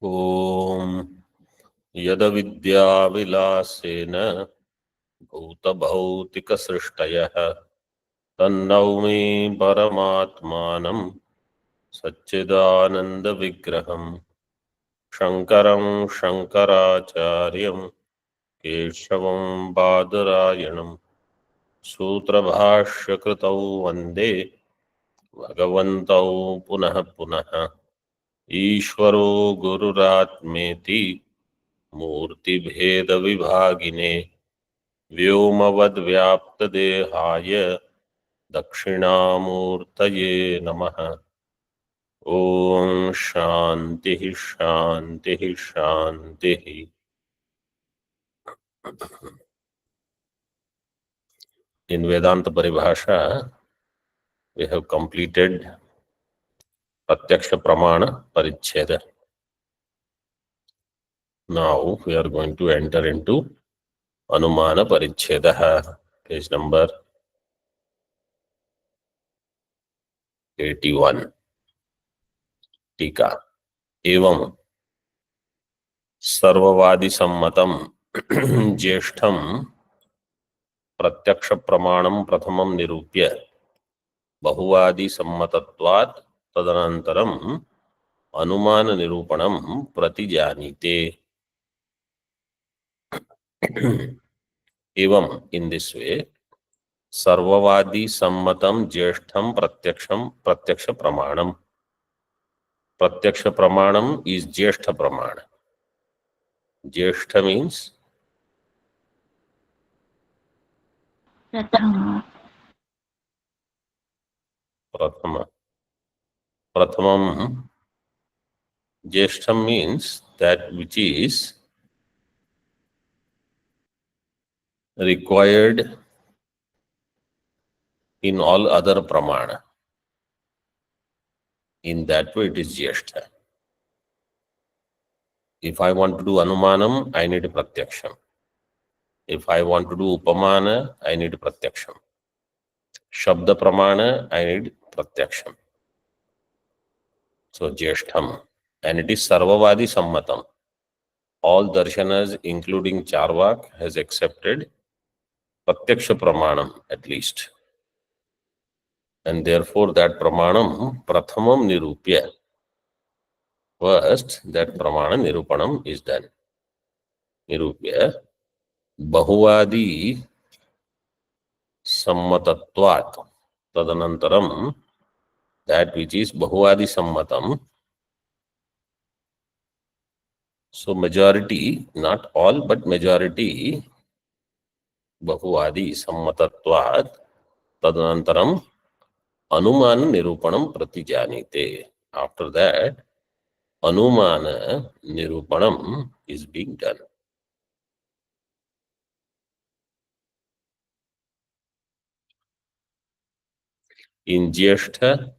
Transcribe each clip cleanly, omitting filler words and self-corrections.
ओम यदविद्याविलासेन भूतभौतिकसृष्टयः तन्नौमि परमात्मानं सच्चिदानन्दविग्रहम् शङ्करं शङ्कराचार्यं केशवं बादरायणं सूत्रभाष्यकृतौ वन्दे भगवन्तौ पुनः पुनः। ईश्वरो गुरुरात्मेति मूर्तिभेदविभागिने व्योमवद्व्याप्तदेहाय दक्षिणामूर्तये नमः। ओम शांति शांति शांति। In Vedanta Paribhasha, we have completed Pratyaksha Pramana Paricheda. Now we are going to enter into Anumana Paricheda, page number 81. टीका एवं सर्ववादी सम्मतम ज्येष्ठम प्रत्यक्ष प्रमाणम प्रथमम निरूप्य बहुवादी सम्मतत्वात् तदनन्तरम अनुमान निरूपणम प्रतिजानीते। एवं in this way सर्ववादी सम्मतम ज्येष्ठम प्रत्यक्ष प्रमाणम। प्रत्यक्ष प्रमाणम is ज्येष्ठ प्रमाण. ज्येष्ठ means प्रथम. प्रथमम ज्येष्ठम means that which is required in all other pramana. In that way it is Jyeshtha. If I want to do Anumanam, I need Pratyaksham. If I want to do Upamana, I need Pratyaksham. Shabda Pramana, I need Pratyaksham. So Jyeshtham. And it is Sarvavadi Sammatam. All darshanas, including Charvak, has accepted Pratyaksha Pramanam at least. And therefore that Pramanam, Prathamam Nirupya. First, that Pramana Nirupanam is done. Nirupya. Bahuvadi सम्मतत्वात् तदनंतरम that which is बहुवादी सम्मतम. So majority, not all but majority बहुवादी सम्मतत्वात् तदनंतरम अनुमान निरूपणम प्रतिजानीते. After that अनुमान निरूपणम is being done. In Jyeshtha,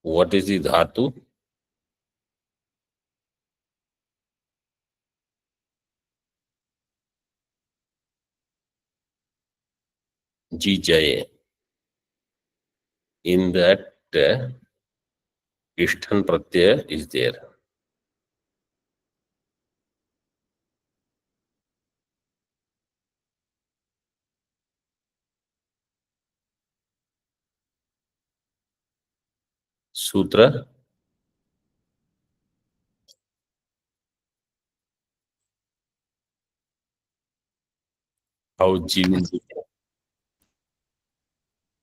what is the dhatu? Jijaye. In that Ishthan Pratyaya is there. Sutra. How G will be.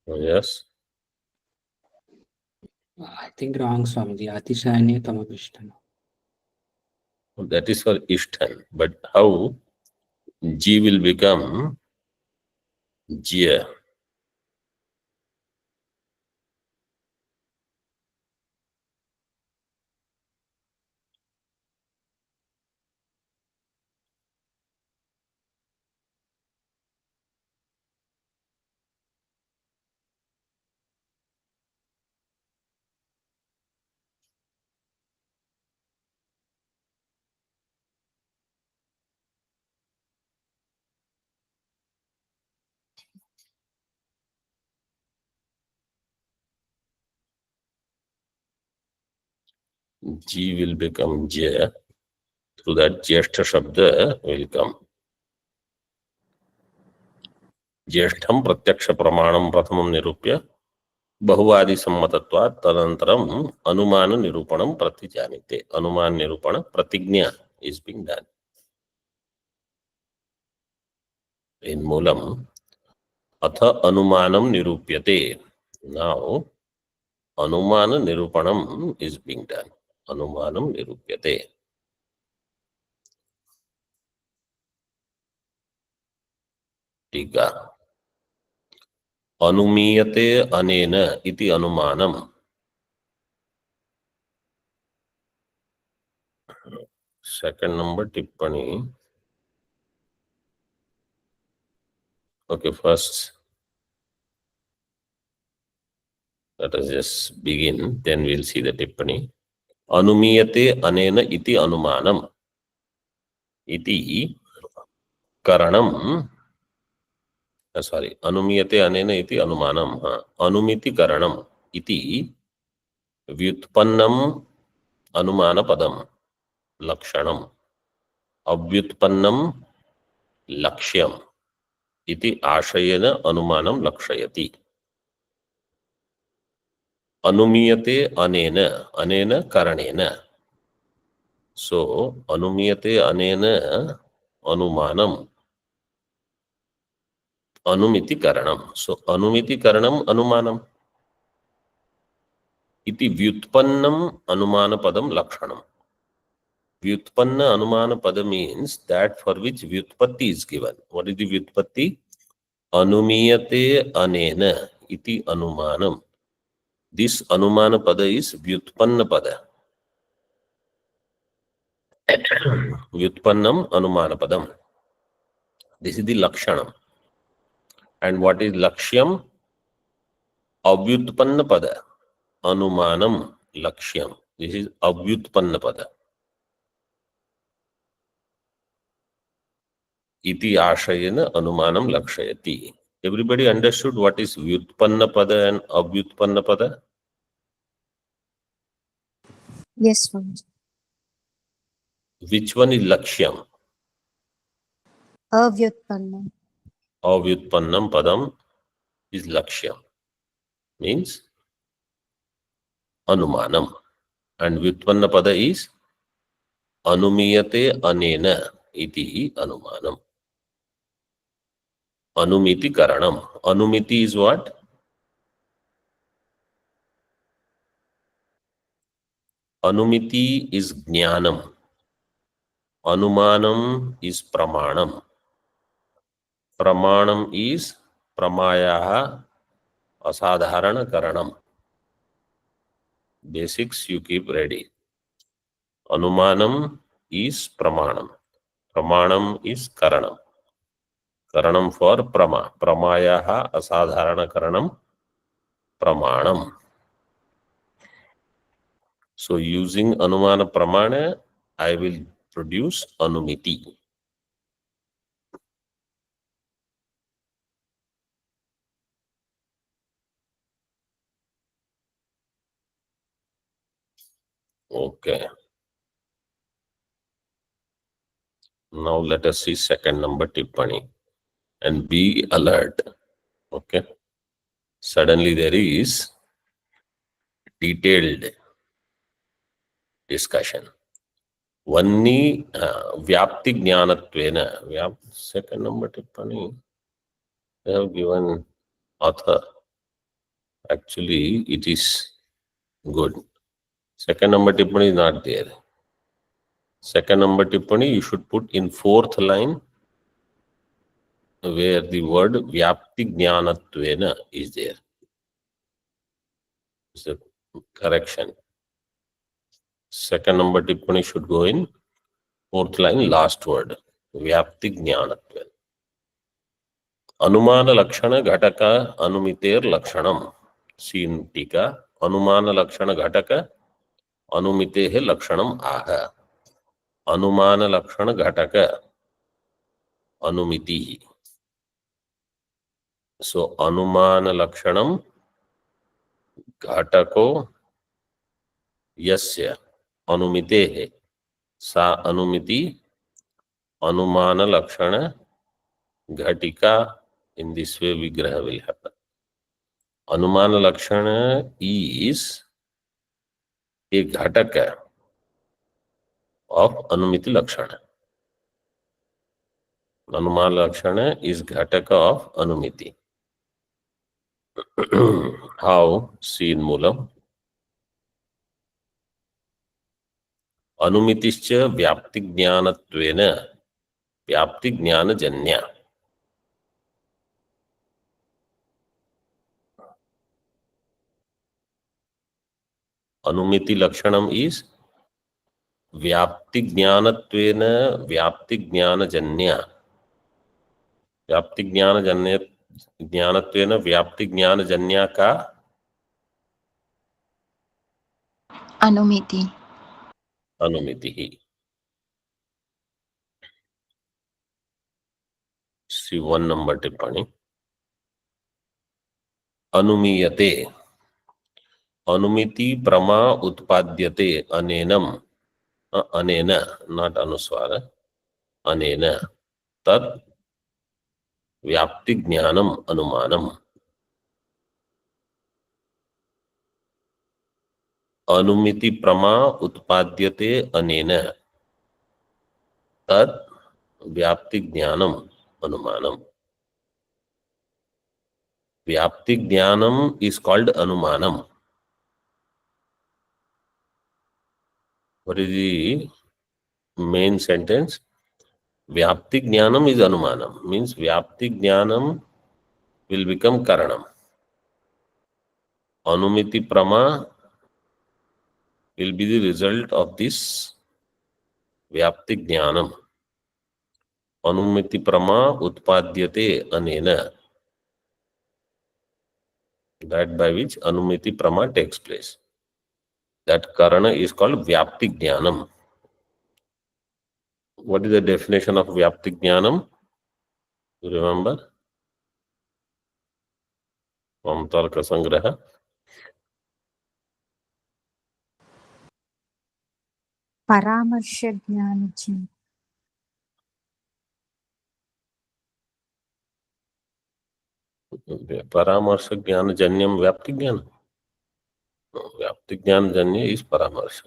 Yes. I think wrong, Swamiji. Atishayane Tamabhishtana. That is for Ishthan. But how G will become Jya? G will become J. Through that, Jyeshtha Shabda will come. ज्येष्ठं प्रत्यक्ष प्रमाणं प्रथमं निरूप्य बहुवादि सम्मतत्वात् तदनन्तरम् अनुमान निरूपणं प्रतिजानीते. अनुमान निरूपण प्रतिज्ञा is being done. In मूलम् अथ अनुमानं निरूप्यते. Now अनुमान निरूपणं is being done. अनुमानं निरूप्यते. टीका अनुमीयते अनेन इति अनुमानम्. Second number टिप्पणी. Okay, first let us just begin, then we'll see the tippani. Anumiyate anena iti anumanam. Iti karanam. Sorry, anumiyate anena iti anumanam. Anumiti karanam. Iti vyutpannam anumana padam. Lakshanam. Avyutpannam lakshyam. Iti ashayena anumanam lakshayati. Anumiyate anena. Anena karanena. So, anumiyate anena anumanam. Anumiti karanam. So, anumiti karanam anumanam. Iti vyutpannam anumana padam lakshanam. Vyutpanna anumana pada means that for which vyutpatti is given. What is the vyutpatti? Anumiyate anena iti anumanam. This anumana pada is vyutpanna pada. Vyutpannam anumana padam. This is the lakshanam. And what is lakshyam? Avyutpanna pada. Anumanam lakshyam. This is avyutpanna pada. Iti ashayena anumanam lakshayati. Everybody understood what is vyutpanna pada and avyutpanna pada? Yes, Swamiji. Which one is lakshyam? Avyutpanna. Avyutpannam padam is lakshyam. Means anumanam. And vyutpanna pada is anumiyate anena iti anumanam. Anumiti karanam. Anumiti is what? Anumiti is jnanam. Anumanam is pramanam. Pramanam is pramayaha asadharana karanam. Basics you keep ready. Anumanam is pramanam. Pramanam is karanam. Karanam for prama. Pramayaha asadharana karanam. Pramanam. So using anumana pramana, I will produce anumiti. Okay. Now let us see second number tippani. And be alert. Okay. Suddenly there is detailed discussion. Vanni vyapti jnanatvena. Second number tippani. They have given author. Actually, it is good. Second number tippani is not there. Second number tippani you should put in fourth line where the word vyapti jnanatvena is there. It's a correction. Second number tippani should go in fourth line, last word. Vyapti jnanatvena. Anumana lakshana ghataka anumiter lakshanam. See in tika. Anumana lakshana ghataka anumitehe lakshanam aha. Anumana lakshana ghataka anumitihi. So anumana lakshanam ghatako yasya अनुमितेः सा अनुमिति अनुमान लक्षण घटिका in this way vigraha will happen. अनुमान लक्षण is a घटक of अनुमिति लक्षण. अनुमान लक्षण is घटक of अनुमिति. How? See in Moolam. अनुमितिश्च व्याप्ति ज्ञानत्वेन व्याप्ति ज्ञानजन्या. अनुमिति लक्षणम is व्याप्ति ज्ञानत्वेन व्याप्ति ज्ञानजन्या. व्याप्ति ज्ञानजन्य ज्ञानत्वेन व्याप्ति ज्ञानजन्या का अनुमिति. अनुमिति ही. सी 1 नंबर टिप्पणी. अनुमीयते अनुमिति प्रमा उत्पाद्यते अनेनम अनेन नॉट अनुस्वार अनेन तत् व्याप्ति ज्ञानम अनुमानम. अनुमिति प्रमा उत्पाद्यते अनेन तत् व्याप्ति ज्ञानम अनुमानम. व्याप्ति ज्ञानम is called अनुमानम. What is the main sentence? Vyapti jnanam is anumanam. Means vyapti jnanam will become karanam. Anumiti prama will be the result of this vyapti jnanam. Anumiti prama utpadyate anena. That by which anumiti prama takes place. That karana is called vyapti jnanam. What is the definition of vyapti jnanam? You remember? From Tarka Sangraha. परामर्श ज्ञानजन्य. परामर्श ज्ञान जन्यम व्याप्ति ज्ञान. व्याप्ति ज्ञान जन्य इस परामर्श.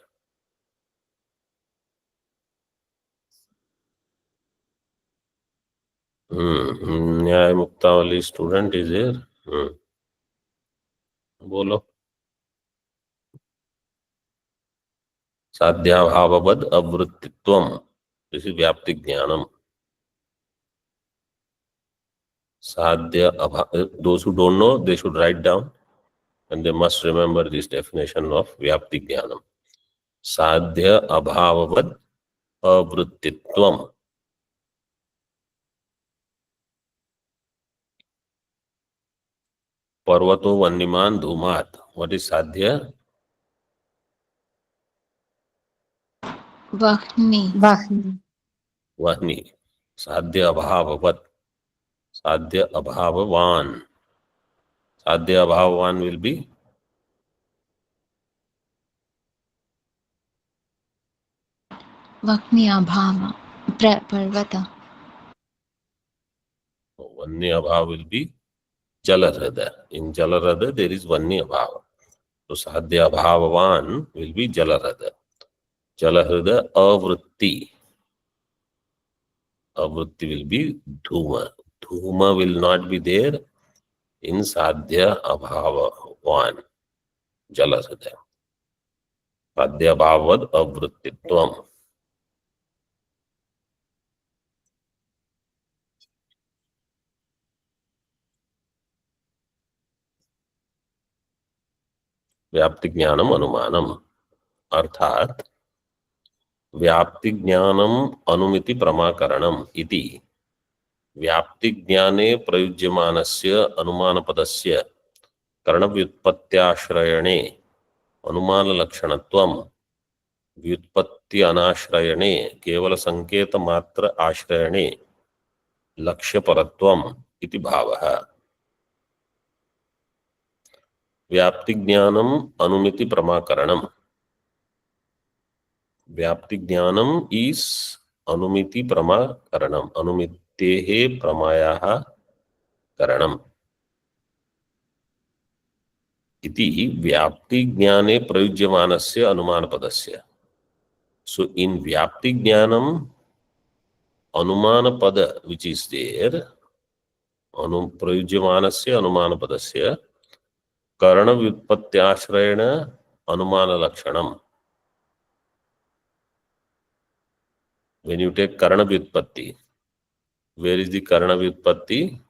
न्याय मुक्तावली स्टूडेंट इज देयर. बोलो. साध्याभाववद अवृत्तित्वम. दिस इज व्याप्ति ज्ञानम. Sadhya abha. Those who don't know, they should write down and they must remember this definition of Vyapti Jnanam. Sadhya abhavavad avruttitvam. Parvato vanniman dhumat. What is Sadhya? Vahni. Vahni. Sadhya abhavavad. Sadhya abhavavan. Sadhya abhavavan will be Vahni abhava. Parvata. Vanni abhav will be Jalarada. In Jalarada there is Vanni abhava. So Sadhya abhavavan will be Jalarada. Jalarada avrutti. Avrutti will be Dhuma. Dhuma will not be there in Sadhya abhavavan. Jalarada. Sadhya abhavad avruttitvam. व्याप्ति ज्ञानम अनुमानम. अर्थात व्याप्ति ज्ञानम अनुमिति प्रमाकरणम इति व्याप्ति ज्ञाने प्रयुज्यमानस्य अनुमानपदस्य करणव्युत्पत्त्याश्रयणे अनुमान लक्षणत्वं व्युत्पत्ति अनाश्रयणे केवल संकेत मात्र आश्रयणे लक्ष्यपरत्वम् इति भावः. व्याप्ति ज्ञानम अनुमिति प्रमाकरणम. व्याप्ति ज्ञानम इज अनुमिति प्रमाकरणम, अनुमितेः प्रमायाः करणम इति व्याप्ति ज्ञाने प्रयुज्यमानस्य अनुमानपदस्य. So in Vyapti Jnanam, Anumana Pada, which is there, Prayujyamanasya Anumana Padasya, Karana Vyutpatyashrayana Anumana Lakshanam. When you take Karana Vyutpatti, where is the Karana Vyutpatti?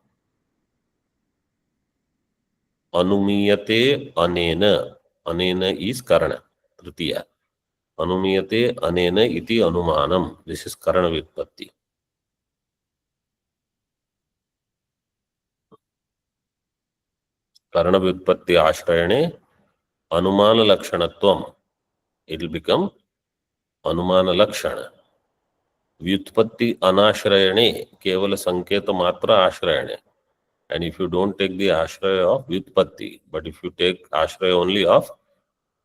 Anumiyate Anena. Anena is Karana, Tritiya. Anumiyate Anena iti Anumanam. This is Karana Vyutpatti. Karana Vyutpatti Ashrayane Anumana Lakshanatvam. It will become Anumana Lakshana. Vyutpatti Anashrayane Kevala Sanketa Matra Ashrayane. And if you don't take the Ashraya of Vyutpatti, but if you take Ashraya only of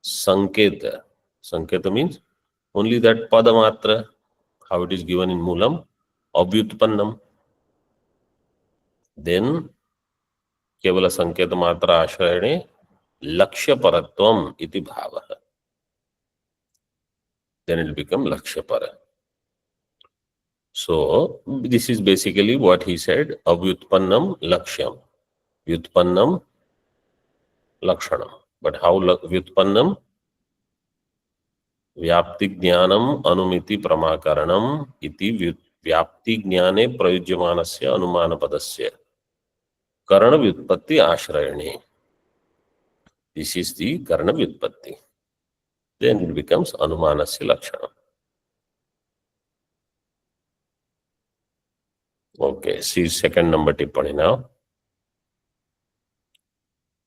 Sanketa, Sanketa means only that Pada Matra, how it is given in Moolam, of Vyutpannam, then Kevala Sanketa Matra Ashrayane Lakshya Paratvam iti bhavaha. Then it will become Lakshya Para. So this is basically what he said, avyutpannam lakshyam, vyutpannam lakshanam. But how vyutpannam? Vyapti jnanam anumiti pramakaranam iti vyapti jnane prayujyamanasya anumana padasya karana vyutpatti ashrayane. This is the karana vyutpatti. Then it becomes anumanasya lakshanam. Okay, see second number tippani now.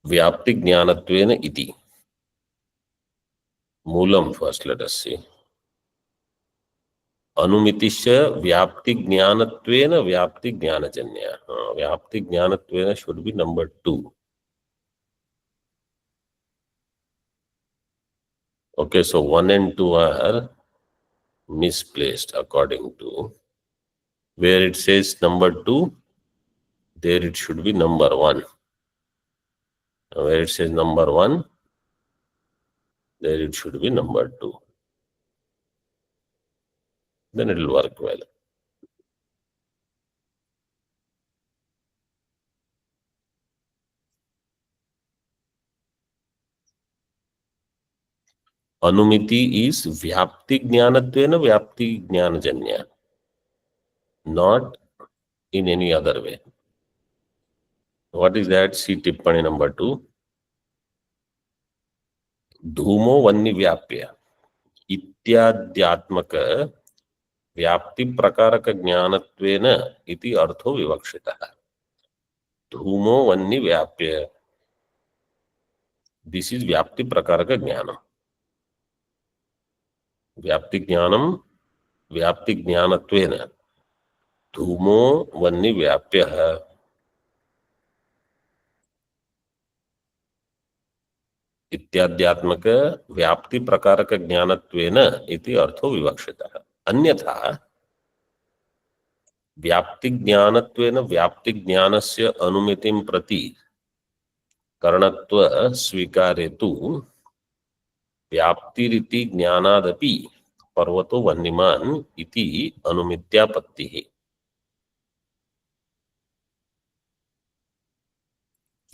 Vyapti jnanatvena iti. Moolam first, let us see. Anumitisya vyapti jnanatvena vyapti jnanajanya. Vyapti jnanatvena should be number 2. Okay, so 1 and 2 are misplaced according to where it says number 2, there it should be number 1. Where it says number 1, there it should be number 2. Then it will work well. Anumiti is vyapti jnanatvena vyapti jnanajanya, not in any other way. What is that? See tippani number 2. धूमो वन्य व्याप्य इत्याद्यात्मक व्याप्ति प्रकारक ज्ञानत्वेन इति अर्थो विवक्षितः. धूमो वन्य व्याप्य, this is व्याप्ति प्रकारक ज्ञानम. व्याप्ति ज्ञानम व्याप्ति ज्ञानत्वेन धूमो वन्य व्याप्य इत्याद्यात्मक व्याप्ति प्रकारक ज्ञानत्वेन इति अर्थो विवक्षितः. अन्यथा व्याप्ति ज्ञानत्वेन व्याप्ति ज्ञानस्य अनुमितिं प्रति करणत्व स्वीकारे तु व्याप्तिरिति ज्ञानादपि पर्वतो वह्निमान् इति अनुमित्यापत्तिः.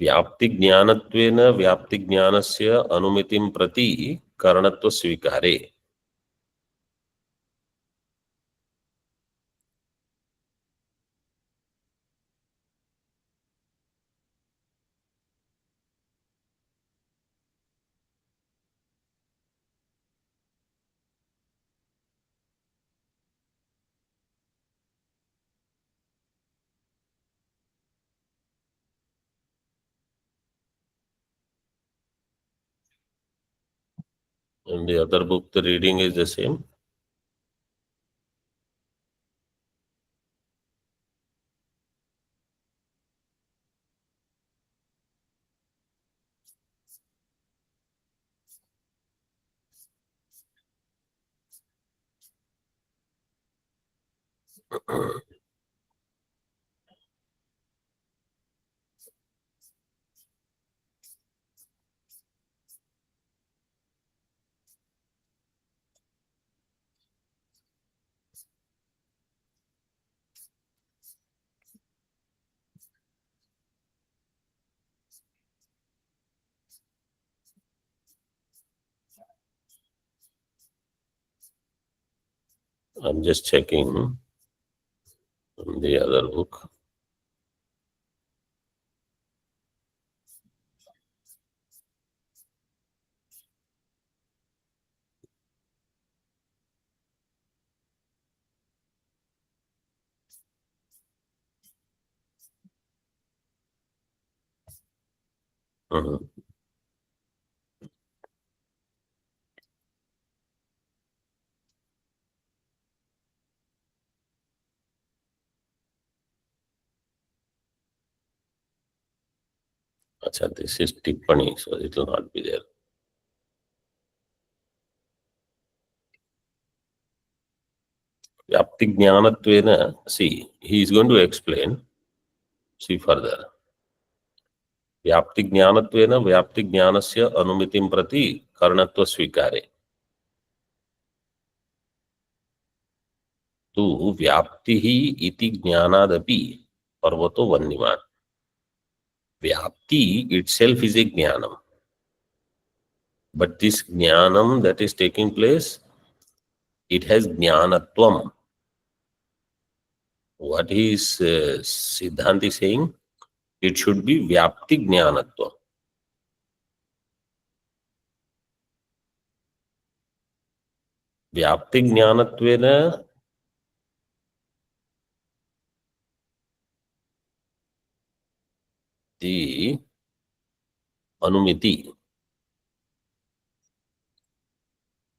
व्याप्ति ज्ञानत्वेन व्याप्ति ज्ञानस्य अनुमितिं प्रति करणत्व स्वीकारे. In the other book, the reading is the same. I'm just checking the other book. Mhm. Acha, this is Tippani, so it will not be there. Vyapti Jnanatvena, see, he is going to explain. See further. व्याप्ति ज्ञानत्वेन व्याप्ति ज्ञानस्य अनुमितिं प्रति करणत्व स्वीकारे तु व्याप्तिः इति ज्ञानादपि पर्वतो वह्निमान्. व्याप्ति itself is a jnanam, but this jnanam that is taking place, it has jnanatvam. What is Siddhanti saying? It should be vyapti jnanatvam. व्याप्ति ज्ञानत्वेन the anumiti.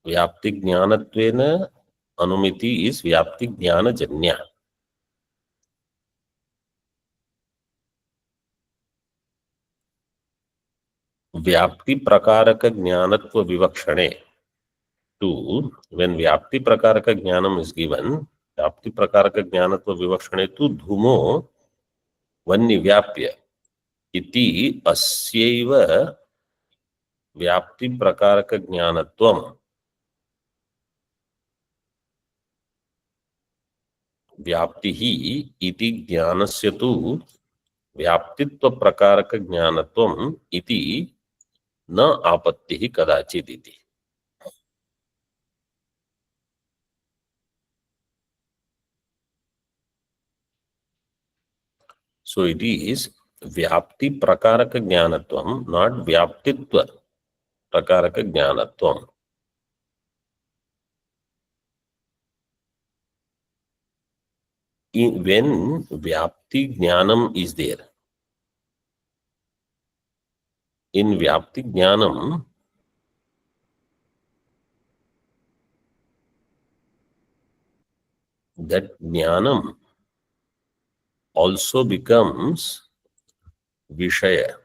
व्याप्ति ज्ञानत्वेन अनुमिति is व्याप्ति ज्ञानजन्या. व्याप्ति प्रकारक ज्ञानत्व विवक्षणे to when व्याप्ति प्रकारक ज्ञानम is given, व्याप्ति प्रकारक ज्ञानत्व विवक्षणे to धूमो वन्यव्याप्य इति अस्यैव व्याप्ति प्रकारक ज्ञानत्वम व्याप्ति ही इति ज्ञानस्य तु व्याप्तित्व प्रकारक ज्ञानत्वम इति न आपत्तिः कदाचित् इति. So it is vyapti prakaraka jnanatvam, not vyaptitva prakaraka jnanatvam. When vyapti jnanam is there, in vyapti jnanam, that jnanam also becomes vishaya.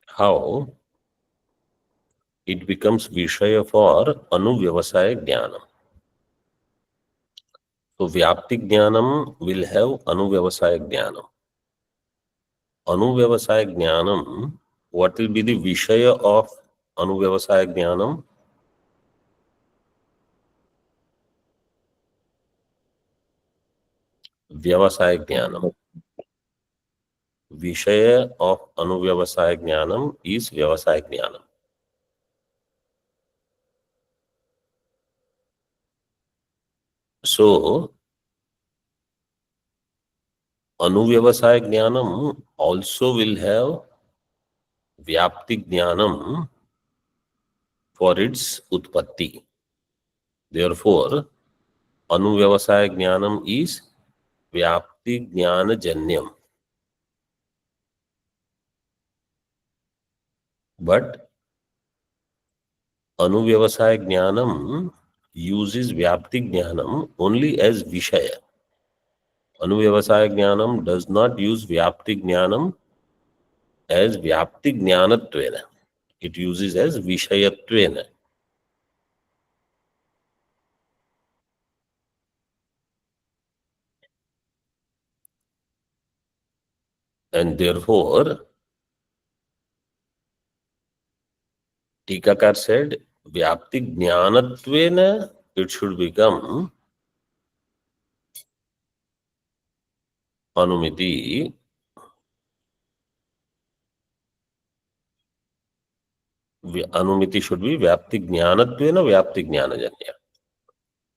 How? It becomes vishaya for anuvyavasaya jnanam. So vyapti jnanam will have anuvyavasaya jnanam. Anuvyavasaya jnanam, what will be the vishaya of anuvyavasaya jnanam? व्यवसाय ज्ञानम. विषय of अनुव्यवसाय ज्ञानम is व्यवसाय ज्ञानम. सो अनुव्यवसाय ज्ञानम also will have व्याप्ति ज्ञानम for its उत्पत्ति. Therefore, अनुव्यवसाय ज्ञानम is व्याप्ति ज्ञान जन्यम. But अनुव्यवसाय ज्ञानम uses व्याप्ति ज्ञानम only as विषय. अनुव्यवसाय ज्ञानम does not use व्याप्ति ज्ञानम as व्याप्ति ज्ञानत्वेन. It uses as विषयत्वेन. And therefore, Tikakar said, Vyapti Jnanatvena, it should become Anumiti. Anumiti should be Vyapti Jnanatvena, Vyapti Jnanajanya,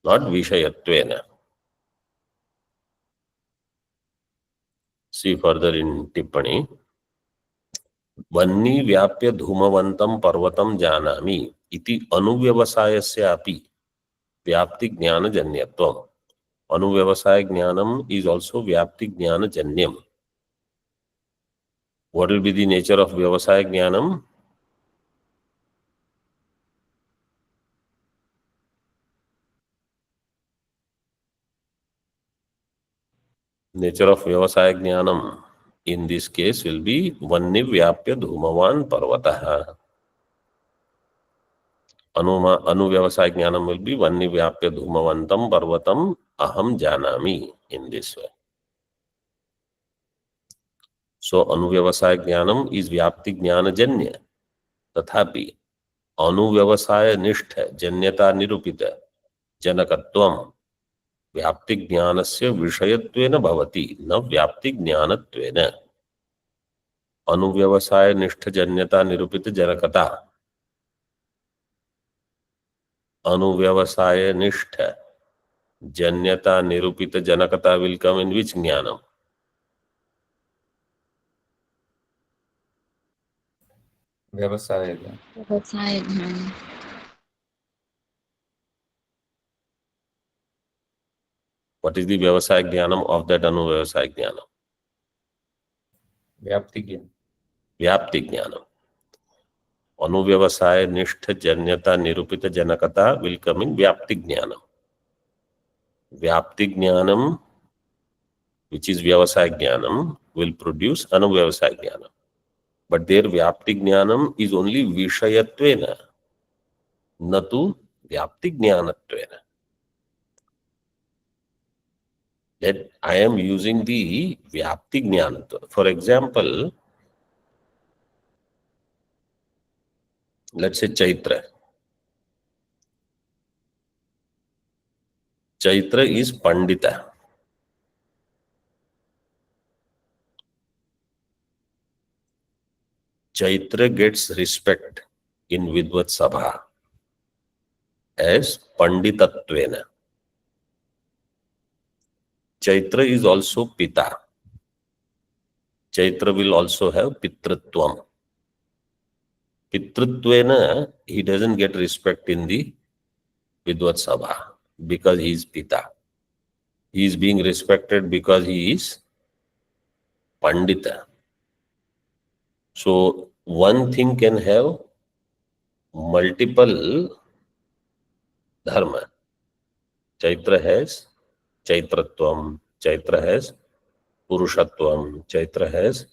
not Vishayatvena. See further in Tippani. वन्नी व्याप्य धूमवंतम पर्वतम जानामि इति अनुव्यवसायस्यापि व्याप्ति ज्ञान जन्यत्वम. अनुव्यवसाय ज्ञानम is also व्याप्ति ज्ञान जन्यम. What will be the nature of व्यवसाय ज्ञानम? Nature of व्यवसाय ज्ञानम in this case will be वन्नी व्याप्य धूमवान पर्वतः. अनुव्यवसाय ज्ञानम will be वन्नी व्याप्य धूमवंतम पर्वतम अहम जानामि in this way. So अनुव्यवसाय ज्ञानम is व्याप्ति ज्ञान जन्य. तथापि अनुव्यवसाय निष्ठ जन्यता निरूपित जनकत्वम व्याप्ति ज्ञानस्य विषयत्वेन भवति, न व्याप्ति ज्ञानत्वेन. अनुव्यवसाय निष्ठ जन्यता निरूपित जनकता, अनुव्यवसाय निष्ठ जन्यता निरूपित जनकता will come in which ज्ञानम? व्यवसाय ज्ञान. व्यवसाय ज्ञान. What is the व्यवसाय ज्ञानम of that अनुव्यवसाय ज्ञानम? व्याप्ति ज्ञान. व्याप्ति ज्ञानम. अनुव्यवसाय निष्ठ जन्यता निरूपित जनकता will come in व्याप्ति ज्ञानम. व्याप्ति ज्ञानम, which is व्यवसाय ज्ञानम, will produce अनुव्यवसाय ज्ञानम. But their व्याप्ति ज्ञानम is only विषयत्वेन, न तु व्याप्ति ज्ञानत्वेन. That I am using the vyapti jnana. For example, let's say Chaitra. Chaitra is Pandita. Chaitra gets respect in Vidvat Sabha as Panditatvena. Chaitra is also Pita. Chaitra will also have Pitratvam. Pitratvena, he doesn't get respect in the Vidvat Sabha because he is Pita. He is being respected because he is Pandita. So one thing can have multiple dharma. Chaitra has Chaitratvam, Chaitra has Purushatvam, Chaitra has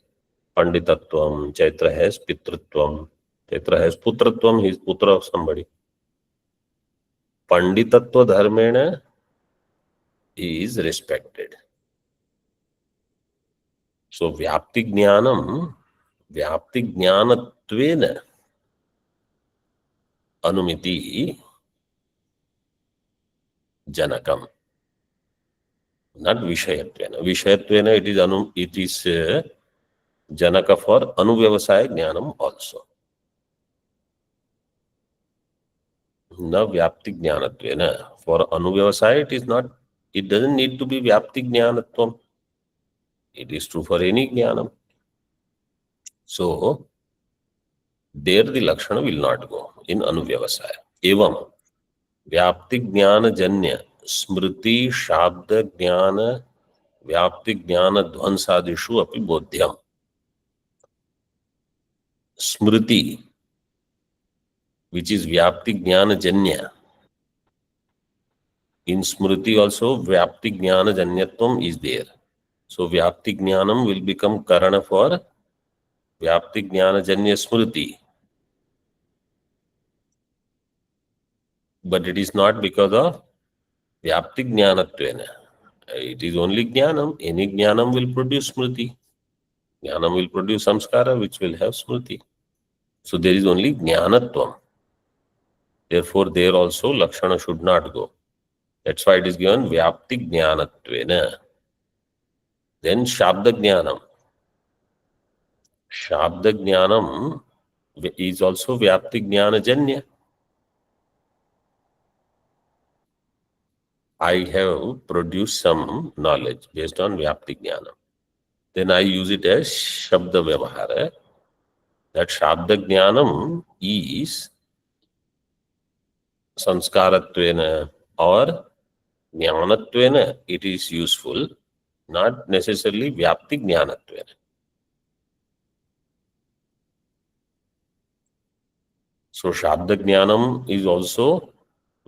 Panditatvam, Chaitra has Pitratvam, Chaitra has Putratvam, he is Putra of somebody. Panditatva dharmena he is respected. So Vyapti Jnanam, Vyapti Jnanatvena Anumiti Janakam. Not Vishayatvena. Vishayatvena it is Janaka for Anuvyavasaya Jnanam also. Na Vyapti Jnanatvena. For Anuvyavasaya it is not, it doesn't need to be Vyapti Jnanatvam. It is true for any Jnanam. So, there the Lakshana will not go in Anuvyavasaya. Evam Vyapti Jnana Janya Smriti Shabda Jnana Vyapti Jnana Dhvansadishu api bodhyam. Smriti, which is Vyapti Jnana Janya. In Smriti also Vyapti Jnana Janyatvam is there. So Vyapti Jnanam will become Karana for Vyapti Jnana Janya Smriti. But it is not because of Vyapti Jnanatvena. It is only Jnanam. Any Jnanam will produce Smriti. Jnanam will produce samskara, which will have smriti. So there is only jnanatvam. Therefore, there also lakshana should not go. That's why it is given vyapti jnanatvena. Then shabda jnanam. Shabda jnanam is also vyapti jnanajanya. I have produced some knowledge based on vyapti jnanam. Then I use it as shabda vyavahara. That shabda jnanam is sanskaratvena or jnanatvena. It is useful, not necessarily vyapti jnanatvena. So shabda jnanam is also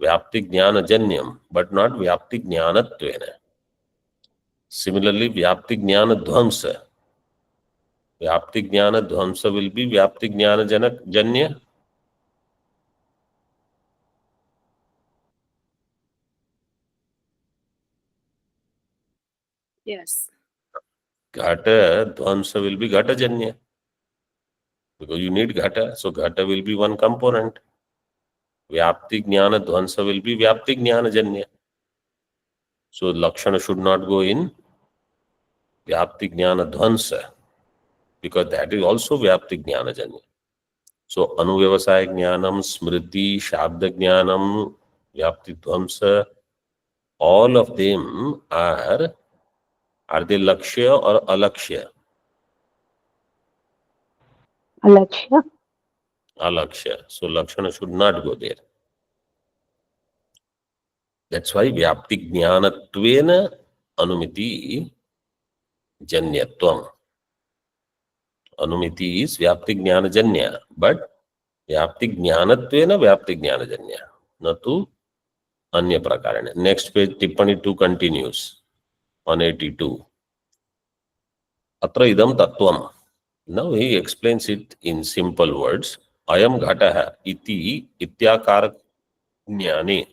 vyapti jnanajanyam, but not vyapti jnanatvena. Similarly, vyapti jnana dhvamsa. Vyapti jnana dhvamsa will be vyapti jnana janya. Yes. Ghata dhvamsa will be ghata janya. Because you need ghata, so ghata will be one component. Vyapti jnana dhvamsa will be vyapti jnana janya. So lakshana should not go in vyapti jnana dhvamsa, because that is also vyapti jnana janya. So anuvyavasaya jnanam, smriti, shabda jnanam, vyapti dhvamsa, all of them are they lakshya or alakshya? Alakshya. Alakshya. So lakshana should not go there. That's why vyapti jnanatvena anumiti janyatvam. Anumiti is vyapti jnana janya, but vyapti jnanatvena vyapti jnana janya, natu anya prakarana. Next page, tippani 2 continues. 182. Atra idam tattvam. Now he explains it in simple words. Ayam ghataha iti ityakara jnane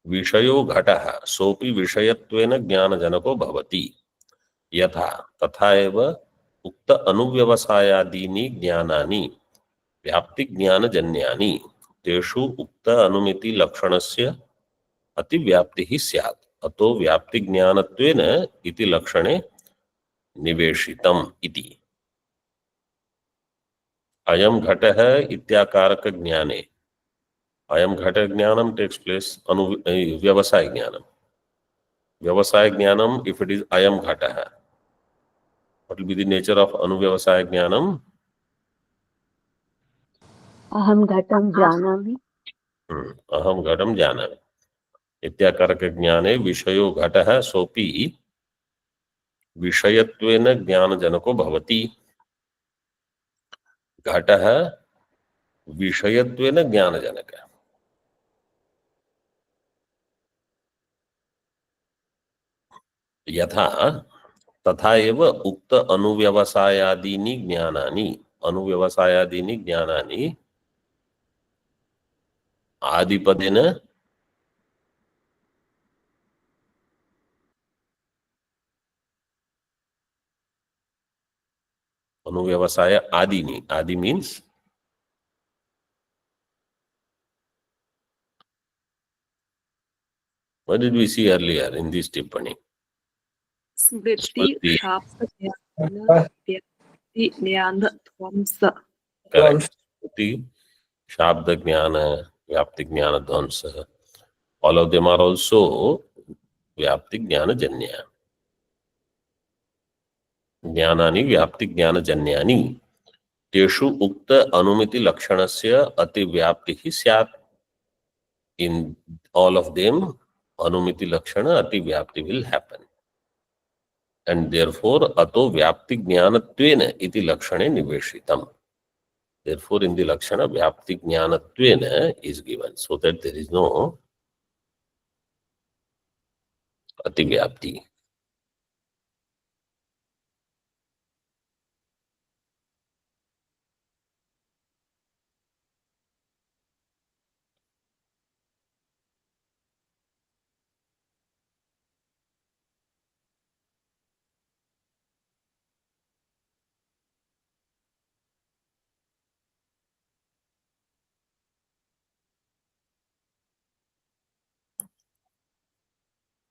विषयो घटः सोपि विषयत्वेन ज्ञानजनको भवति यथा तथा एव उक्त अनुव्यवसायादीनि ज्ञानानि व्याप्ति ज्ञानजन्यानि तेषु उक्त अनुमिति लक्षणस्य अतिव्याप्तिः स्यात् अतो व्याप्ति ज्ञानत्वेन इति लक्षणे निवेशितम् इति अयं घटः इत्याकारक ज्ञाने अयं घट ज्ञानम takes place व्यवसाय ज्ञानम. Vyavasaya jnanam, if it is ayam ghataha, what will be the nature of anuvyavasaya jnanam? Aham ghatam janami. Aham ghatam janami. Ityakaraka jnane vishayo ghataha sopi विषयत्वेन ज्ञानजनको भवति. घटः विषयत्वेन ज्ञानजनकः. यथा तथा एव उक्त अनुव्यवसायादीनि ज्ञानानि अनुव्यवसायादीनि ज्ञानानि आदिपदेन अनुव्यवसाय आदीनि. Adi means what did we see earlier in this tippani? Smriti, Smriti. shabda, jnana, vyakti, jnana, dhvamsa. Correct. Smriti, Shabda Jnana, Vyapti Jnana Dhamsa. All of them are also Vyapti Jnana Janya. Jnanani Vyapti Jnana Janyani. Teshu Ukta Anumiti Lakshanasya Ati Vyapti Syat. In all of them, Anumiti Lakshana Ati Vyapti will happen. And therefore, Ato Vyapti Jnanatvena iti Lakshane Niveshitam. Therefore, in the Lakshana, Vyapti Jnanatvena is given, so that there is no Ati Vyapti.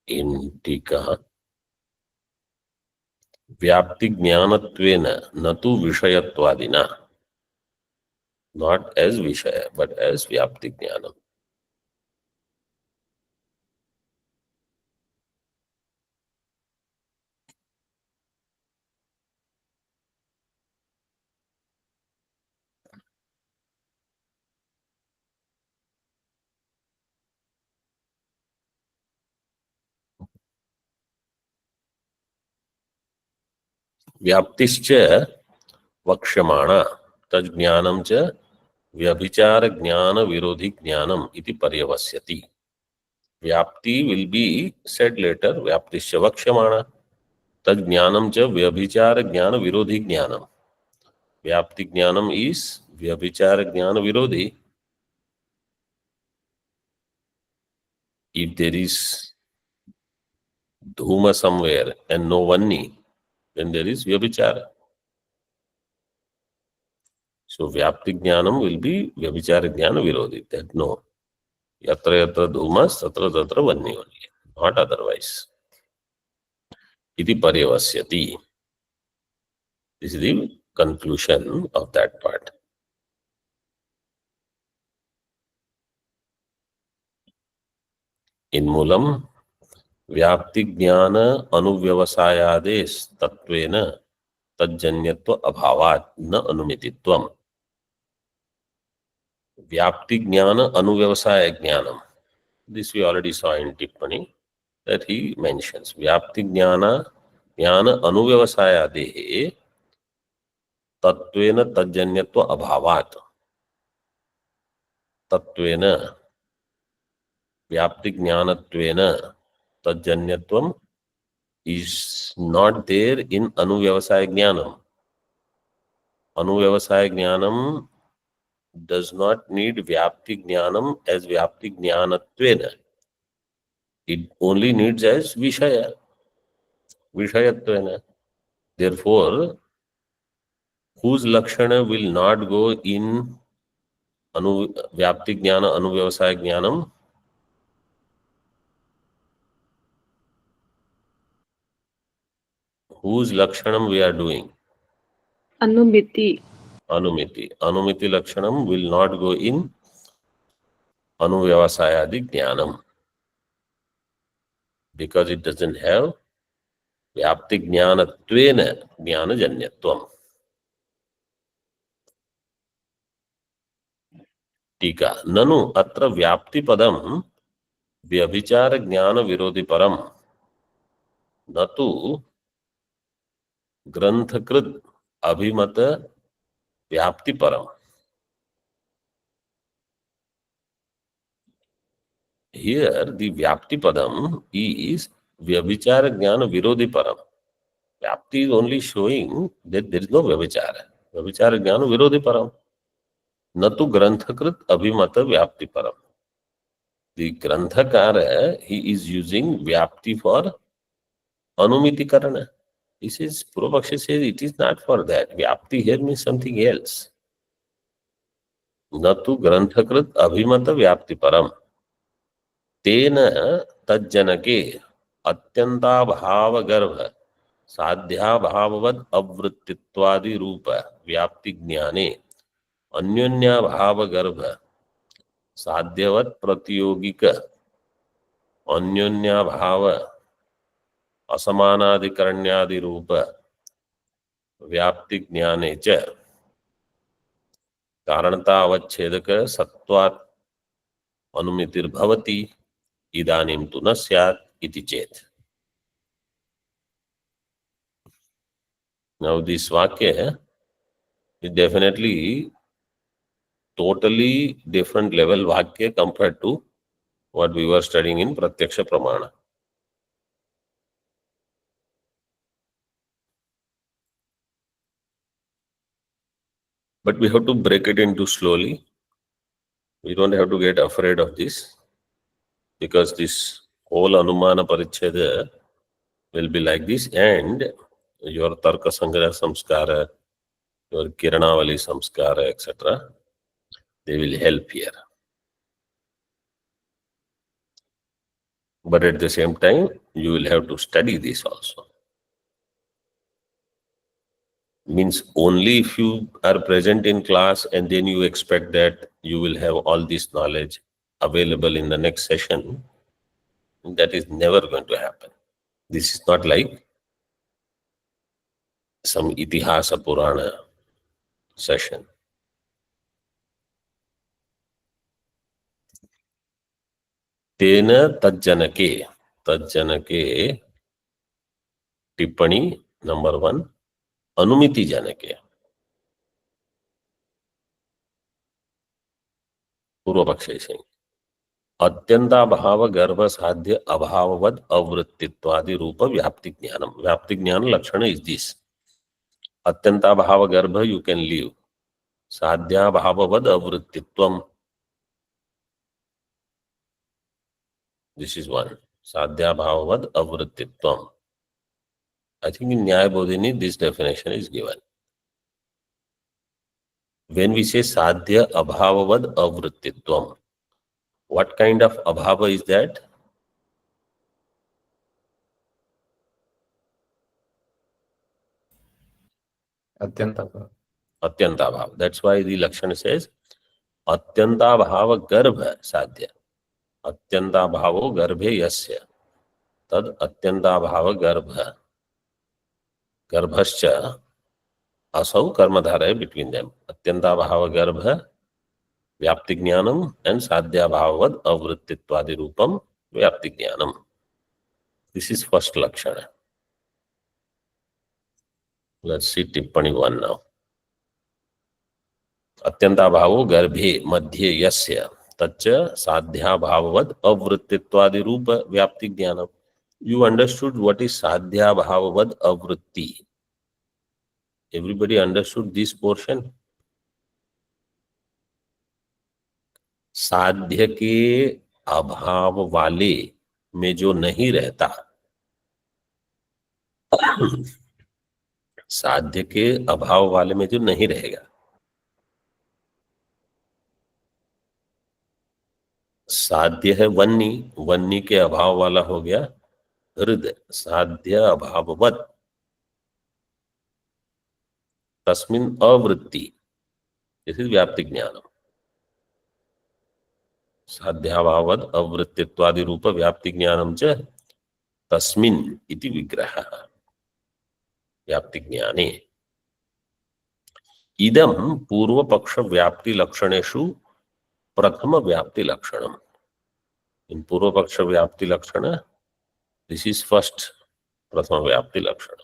in Tika, Vyapti Jnanatvena Natu Vishayatvadina, not as Vishaya, but as Vyapti Jnanam. Vyaptischa Vakshamana Tajnanam cha Vyabhichara Jnana Virodhi Jnanam iti Paryavasyati. Vyapti will be said later, Vyaptischa Vakshamana Tajnanam cha Vyabhichara Jnana Virodhi Jnanam. Vyapti Jnanam is Vyabhichara Jnana Virodhi. If there is dhuma somewhere and no vanni, then there is Vyabhichara. So Vyapti Jnanam will be Vyabhichara Jnana Virodhi. That no. Yatra yatra dhumas, tatra tatra vanni only. Not otherwise. Iti Paryavasyati. This is the conclusion of that part. In Mulam, Vyapti Jnana Anuvyavasayades Tattvena Tajjanyatva Abhavat Na Anumititvam. Vyapti Jnana Anuvyavasaya Jnanam. This we already saw in Tippani that he mentions. Vyapti Jnana Anuvyavasayades Tattvena Tajjanyatva Abhavat. Tattvena Vyapti Jnanatvena Tajjanyatvam is not there in Anuvyavasaya Jnanam. Anuvyavasaya Jnanam does not need Vyapti Jnanam as Vyapti Jnanatvena. It only needs as Vishaya, Vishayatvena. Therefore, whose Lakshana will not go in Vyapti Jnana Anuvyavasaya Jnanam? Whose Lakshanam we are doing? Anumiti. Anumiti. Anumiti Lakshanam will not go in Anuvyavasayadi Jnanam because it doesn't have Vyapti Jnanatvena Jnanajanyatvam. Tika. Nanu atra Vyapti Padam Vyabhichara Jnana Virodhi Param Natu Granthakrit Abhimata Vyapti Param. Here, the Vyapti Padam is Vyabhichara Jnana Virodhi Param. Vyapti is only showing that there is no Vyabhichara. Vyabhichara Jnana Virodhi Param. Natu Granthakrit Abhimata Vyapti Param. The Granthakara, he is using Vyapti for Anumiti Karana. He says, Purvaksha says it is not for that. Vyapti here means something else. Natu Granthakrit Abhimata Vyapti Param. Tena Tajjanake Atyanta Bhava Garva Sadhya Bhavavat Avrittitwadi Rupa Vyapti Jnane Anyonya Bhava Garva Sadhyavat Pratyogika Anyonya Bhava Asamanadikaranyadi Rupa Vyapti Jnane Cha Karanata Avachedaka Sattvat Anumitir Bhavati Idanim tu nasyat iti chet. Now this Vakya is definitely totally different level Vakya compared to what we were studying in Pratyaksha Pramana. But we have to break it into slowly. We don't have to get afraid of this because this whole Anumana Paricheda will be like this, and your Tarka Sangra Samskara, your Kiranavali Samskara, etc., they will help here. But at the same time, you will have to study this also. Means only if you are present in class and then you expect that you will have all this knowledge available in the next session, that is never going to happen. This is not like some Itihasa Purana session. तेन तज्जनके टिप्पणी number 1 अनुमिति जनके पूर्व पक्षे से अत्यंताभाव गर्भ साध्य अभाववद अवृत्तित्वादि रूप व्याप्ति ज्ञान लक्षण इज दिस अत्यंताभाव गर्भ यू कैन लीव साध्याभाववद अवृत्तित्वम दिस इज वन साध्याभाववद अवृत्तित्वम I think in Nyaya Bodhini this definition is given. When we say sadhya abhavavad avrittitvam, what kind of abhava is that? Atyanta. Atyanta. That's why the Lakshana says Atyanta bhava garbha sadhya. Atyanta bhavo garbhe yasya. Tad Atyanta bhava garbha. Garbhascha asau karmadhara between them. Atyanta bhava garbha vyapti jnanam and sadhya bhavad avrittitwadi rupam vyapti jnanam. This is first Lakshana. Let's see Tippani 1 now. Atyanta bhavo garbhe madhye yasya taccha sadhya bhavavad avrittitwadi rupa vyapti jnanam. You understood what is sadhya bhavavad avritti. Everybody understood this portion? साध्य के अभाव वाले में जो नहीं रहता, साध्य के अभाव वाले में जो नहीं रहेगा, साध्य है वन्नी, वन्नी के अभाव वाला हो गया हृदय, साध्य अभाववत तस्मिन् अवृत्ति, दिस इज व्याप्ति ज्ञानम. साध्याभाववद अवृत्तित्वादि रूप व्याप्ति ज्ञानम च तस्मिन् इति विग्रहः. व्याप्ति ज्ञाने इदं पूर्व पक्ष व्याप्ति लक्षणेषु प्रथम व्याप्ति लक्षणम. इन पूर्व पक्ष व्याप्ति लक्षण, दिस इज फर्स्ट प्रथम व्याप्ति लक्षण.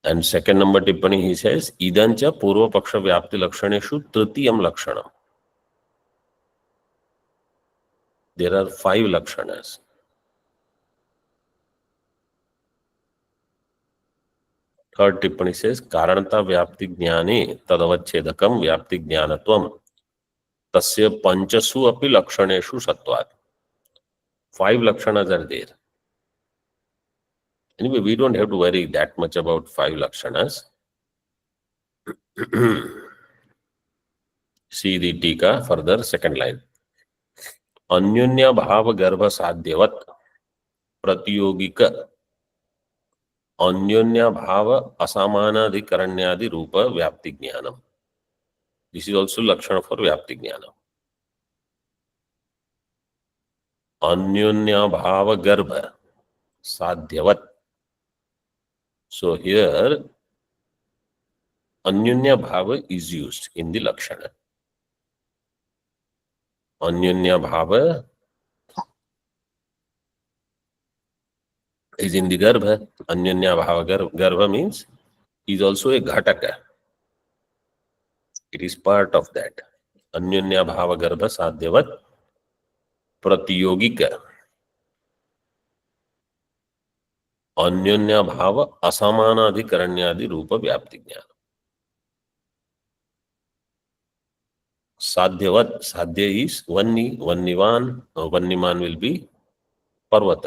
And second number tippani he says idancha purva paksha vyapti lakshaneshu tritiyam lakshanam. There are 5 lakshanas. Third tippani says karanata vyapti jnane tadavachedakam vyapti jnanatvam tasya panchasu api lakshaneshu sattvat. 5 lakshanas are there. Anyway, we don't have to worry that much about 5 lakshanas. See the tika further, second line. Anyunya bhava garbha sadhyavat pratiyogika anyunya bhava asamanadhikaranyadi rupa vyapti jnanam. This is also lakshana for vyapti jnanam. Anyunya bhava garbha sadhyavat. So here anyunya bhava is used in the lakshana. Anyunya bhava is in the garbha. Anyunya bhava garbha means is also a ghataka. It is part of that. Anyunya bhava garbha sadhyavat pratiyogika Anyonya भाव असमानाधिकरण्यादि रूप व्याप्ति ज्ञान. साध्यवत, साध्य is वन्नी, वन्नीवान, वन्नीमान will be पर्वत.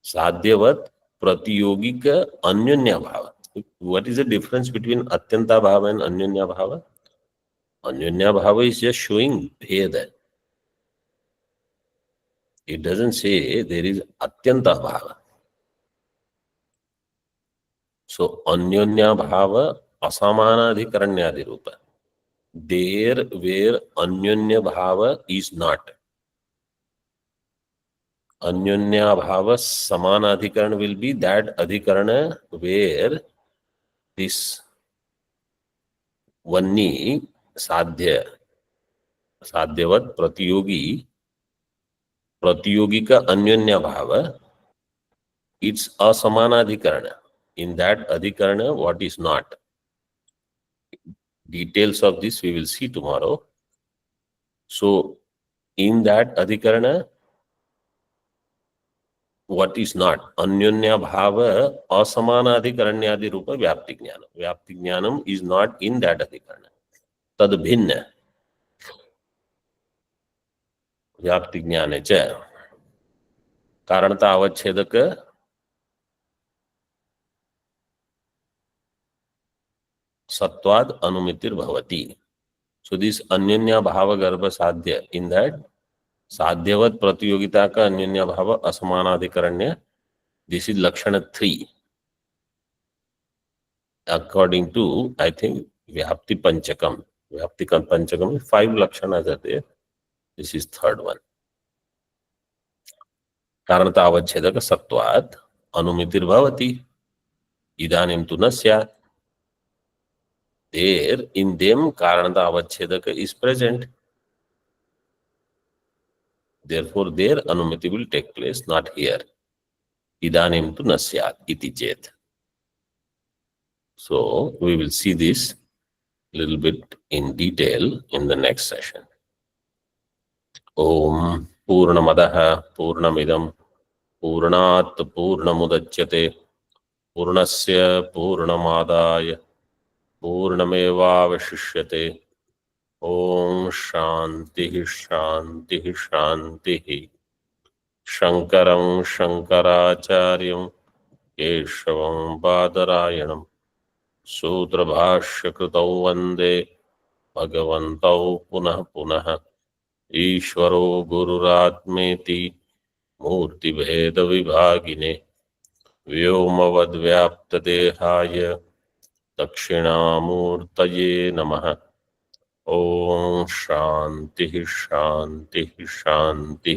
साध्यवत प्रतियोगिक अन्योन्या भाव. What is the difference between atyanta bhava and Anyonya bhava? Anyonya bhava is just showing bheda. It doesn't say there is atyanta bhava. So anyonya bhava asamanadhikaranyadi rupa. There where anyonya bhava is not. Anyonya bhava samanadhikaran will be that adhikarana where this वन्नी साध्य साध्यवत प्रतियोगी का अन्योन्य भाव its असमानाधिकरण in that अधिकरण what is not details of this we will see tomorrow so in that अधिकरण what is not अन्योन्य भाव असमानाधिकरण्यादि रूप व्याप्ति ज्ञानम इज नॉट इन दैट अधिकरण तद भिन्न व्याप्ति ज्ञाने च कारणता अवच्छेदक सत्वाद अनुमितिर्भवति. सो दिस अन्योन्य भाव गर्भ साध्य इन दैट साध्यवत प्रतियोगिता का अन्योन्य भाव असमानाधिकरण्य. दिस इज लक्षण 3 अकॉर्डिंग टू आई थिंक व्याप्ति पंचकम. व्याप्ति पंचकम में 5 लक्षण आ जाते हैं. This is third one. कारणता अवच्छेदक सत्वात् अनुमितिर्भवति. इदानीं तु न स्यात्. There in them karanata avachedaka is present. Therefore their anumati will take place, not here. Idanim tu na syat iti chet. So we will see this little bit in detail in the next session. Om Purnamadaha Purnamidam Purnat Purnamudachyate Purnasya Purnamadaya पूर्णमेवावशिष्यते. ओम शांति शांति शांति. शंकरं शंकराचार्यं केशवं बादरायणं सूत्रभाष्यकृतौ वन्दे भगवन्तौ पुनः पुनः. ईश्वरो गुरुरात्मेति मूर्तिभेदविभागिने व्योमवद्व्याप्तदेहाय दक्षिणामूर्तये नमः. ओम शांति शांति शांति.